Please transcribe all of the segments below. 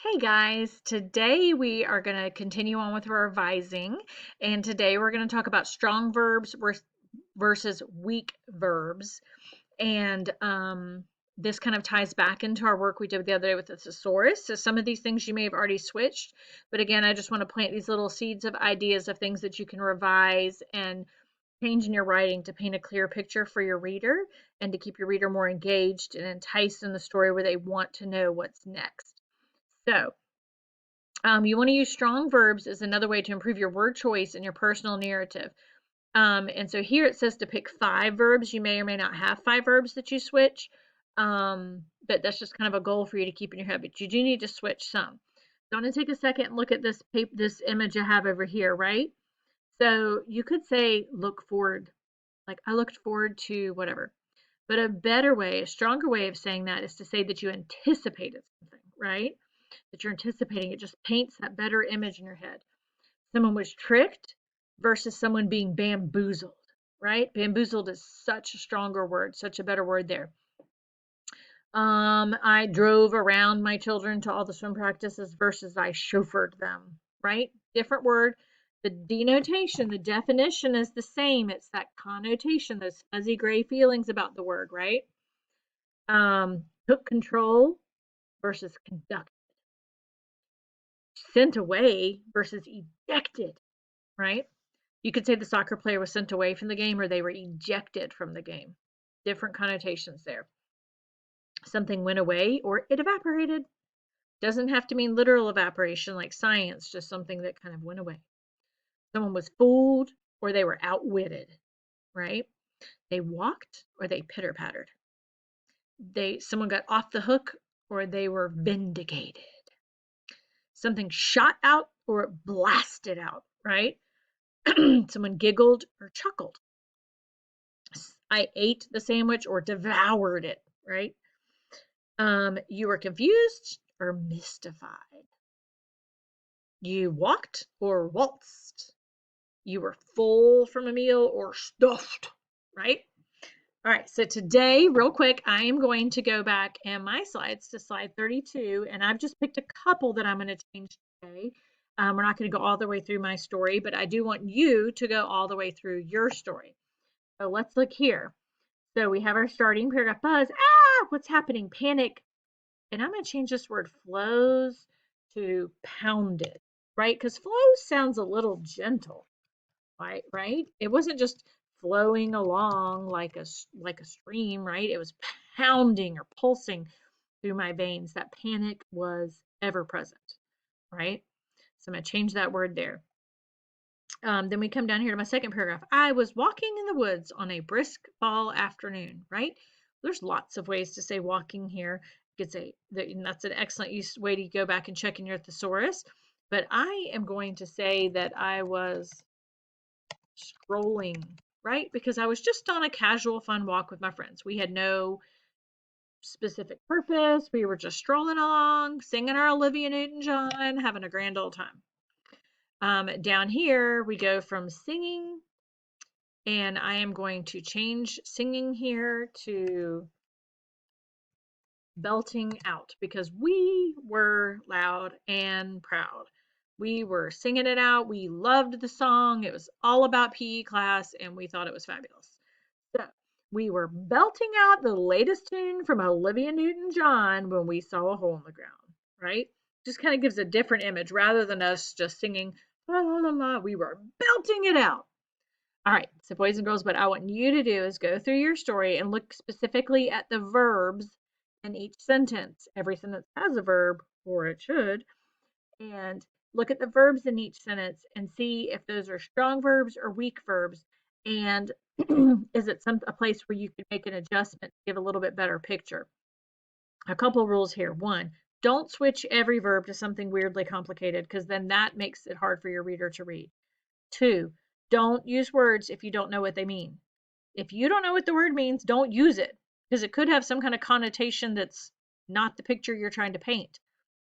Hey guys, today we are going to continue on with revising, and today we're going to talk about strong verbs versus weak verbs. And this kind of ties back into our work we did the other day with the thesaurus. So some of these things you may have already switched, but again, I just want to plant these little seeds of ideas of things that you can revise and change in your writing to paint a clear picture for your reader and to keep your reader more engaged and enticed in the story where they want to know what's next. So, you want to use strong verbs as another way to improve your word choice and your personal narrative. And so here it says to pick 5 verbs. You may or may not have 5 verbs that you switch, but that's just kind of a goal for you to keep in your head. But you do need to switch some. So I'm going to take a second and look at this image I have over here, right? So you could say look forward, like I looked forward to whatever. But a better way, a stronger way of saying that is to say that you anticipated something, right? That you're anticipating. It just paints that better image in your head. Someone was tricked versus someone being bamboozled, right? Bamboozled is such a stronger word, such a better word there. I drove around my children to all the swim practices versus I chauffeured them, right? Different word. The denotation, the definition is the same. It's that connotation, those fuzzy gray feelings about the word, right? Took control versus conduct. Sent away versus ejected, right? You could say the soccer player was sent away from the game or they were ejected from the game. Different connotations there. Something went away or it evaporated. Doesn't have to mean literal evaporation like science, just something that kind of went away. Someone was fooled or they were outwitted, right? They walked or they pitter pattered. Someone got off the hook or they were vindicated. Something shot out or blasted out, right? Someone giggled or chuckled. I ate the sandwich or devoured it, right? You were confused or mystified. You walked or waltzed. You were full from a meal or stuffed, right? All right, so today, real quick, I am going to go back in my slides to slide 32, and I've just picked a couple that I'm going to change today. We're not going to go all the way through my story, but I do want you to go all the way through your story. So let's look here. So we have our starting paragraph. Buzz, what's happening? Panic. And I'm going to change this word flows to pounded, right? Because flows sounds a little gentle, right? It wasn't just flowing along like a stream, right? It was pounding or pulsing through my veins. That panic was ever present, right? So I'm going to change that word there. Then we come down here to my second paragraph. I was walking in the woods on a brisk fall afternoon, right? There's lots of ways to say walking here. You could say that's an excellent way to go back and check in your thesaurus. But I am going to say that I was strolling, right? Because I was just on a casual, fun walk with my friends. We had no specific purpose. We were just strolling along, singing our Olivia Newton-John, having a grand old time. Down here, we go from singing, and I am going to change singing here to belting out because we were loud and proud. We were singing it out. We loved the song. It was all about PE class, and we thought it was fabulous. So we were belting out the latest tune from Olivia Newton-John when we saw a hole in the ground, right? Just kind of gives a different image rather than us just singing la la la la. We were belting it out. All right, so boys and girls, what I want you to do is go through your story and look specifically at the verbs in each sentence. Every sentence has a verb, or it should, and look at the verbs in each sentence and see if those are strong verbs or weak verbs. And is it a place where you can make an adjustment to give a little bit better picture? A couple rules here. One, don't switch every verb to something weirdly complicated because then that makes it hard for your reader to read. Two, don't use words if you don't know what they mean. If you don't know what the word means, don't use it because it could have some kind of connotation that's not the picture you're trying to paint.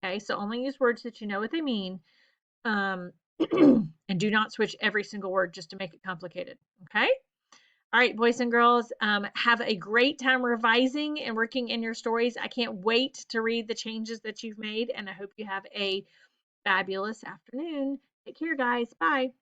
Okay, so only use words that you know what they mean, and do not switch every single word just to make it complicated. Okay, All right, boys and girls, have a great time revising and working in your stories. I can't wait to read the changes that you've made, and I hope you have a fabulous afternoon. Take care, guys. Bye.